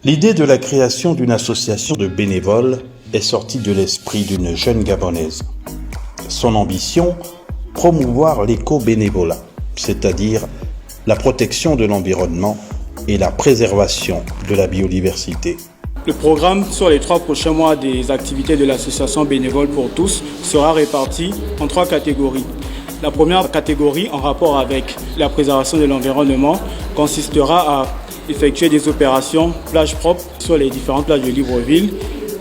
L'idée de la création d'une association de bénévoles est sortie de l'esprit d'une jeune Gabonaise. Son ambition, promouvoir l'éco-bénévolat, c'est-à-dire la protection de l'environnement et la préservation de la biodiversité. Le programme sur les 3 prochains mois des activités de l'association Bénévoles pour tous sera réparti en 3 catégories. La première catégorie, en rapport avec la préservation de l'environnement, consistera à effectuer des opérations plage propre sur les différentes plages de Libreville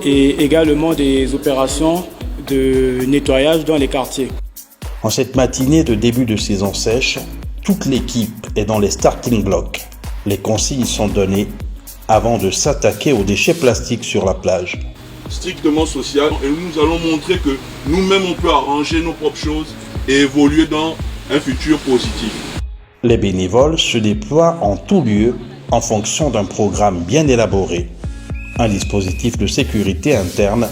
et également des opérations de nettoyage dans les quartiers. En cette matinée de début de saison sèche, toute l'équipe est dans les starting blocks. Les consignes sont données avant de s'attaquer aux déchets plastiques sur la plage. Strictement social, et nous allons montrer que nous-mêmes on peut arranger nos propres choses et évoluer dans un futur positif. Les bénévoles se déploient en tout lieu en fonction d'un programme bien élaboré. Un dispositif de sécurité interne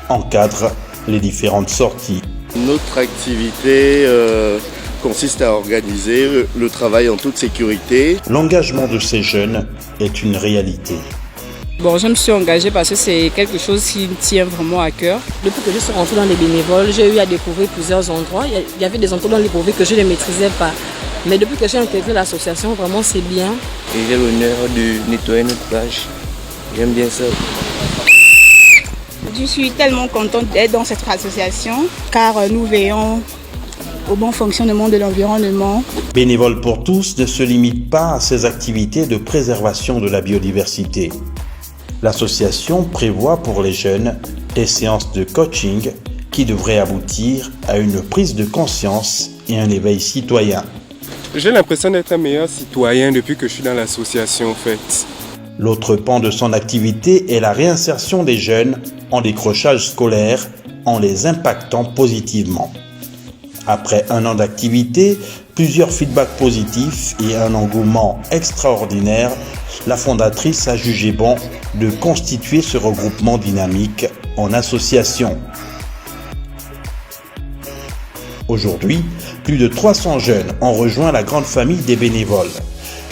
encadre les différentes sorties. Notre activité consiste à organiser le travail en toute sécurité. L'engagement de ces jeunes est une réalité. Bon, je me suis engagée parce que c'est quelque chose qui me tient vraiment à cœur. Depuis que je suis rentrée dans les bénévoles, j'ai eu à découvrir plusieurs endroits. Il y avait des endroits dans Libreville que je ne maîtrisais pas. Mais depuis que j'ai intégré l'association, vraiment c'est bien. Et j'ai l'honneur de nettoyer notre plage. J'aime bien ça. Je suis tellement contente d'être dans cette association car nous veillons au bon fonctionnement de l'environnement. Bénévoles pour tous ne se limite pas à ces activités de préservation de la biodiversité. L'association prévoit pour les jeunes des séances de coaching qui devraient aboutir à une prise de conscience et un éveil citoyen. J'ai l'impression d'être un meilleur citoyen depuis que je suis dans l'association en fait. L'autre pan de son activité est la réinsertion des jeunes en décrochage scolaire en les impactant positivement. Après 1 an d'activité, plusieurs feedbacks positifs et un engouement extraordinaire, la fondatrice a jugé bon de constituer ce regroupement dynamique en association. Aujourd'hui, plus de 300 jeunes ont rejoint la grande famille des bénévoles.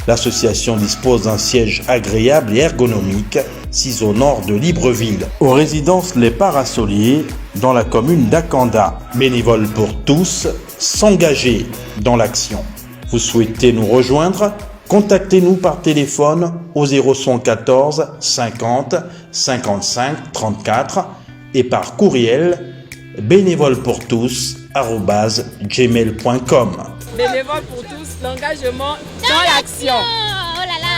L'association dispose d'un siège agréable et ergonomique, situé au nord de Libreville, aux résidences Les Parassoliers, dans la commune d'Akanda. Bénévoles pour tous, s'engager dans l'action. Vous souhaitez nous rejoindre? Contactez-nous par téléphone au 0114 50 55 34 et par courriel bénévolepourtous@gmail.com. Bénévoles pour tous, l'engagement dans l'action. Oh là là.